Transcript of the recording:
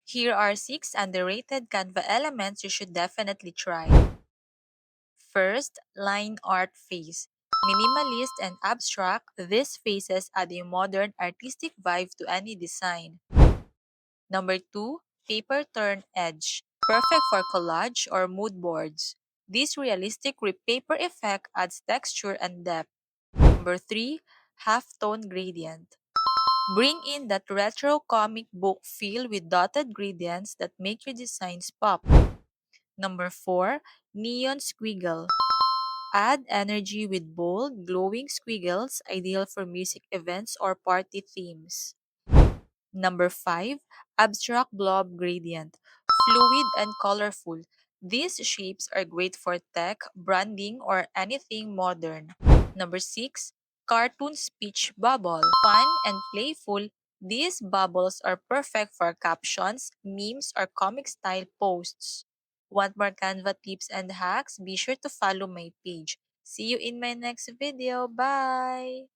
Here are 6 underrated Canva elements you should definitely try. First, line art face. Minimalist and abstract, these faces add a modern artistic vibe to any design. Number 2, paper turn edge. Perfect for collage or mood boards. This realistic paper effect adds texture and depth. Number 3, half-tone gradient. Bring in that retro comic book feel with dotted gradients that make your designs pop. Number 4, neon squiggle. Add energy with bold, glowing squiggles ideal for music events or party themes. Number 5, abstract blob gradient. Fluid and colorful. These shapes are great for tech, branding, or anything modern. Number 6, cartoon speech bubble. Fun and playful, these bubbles are perfect for captions, memes, or comic style posts. Want more Canva tips and hacks? Be sure to follow my page. See you in my next video. Bye!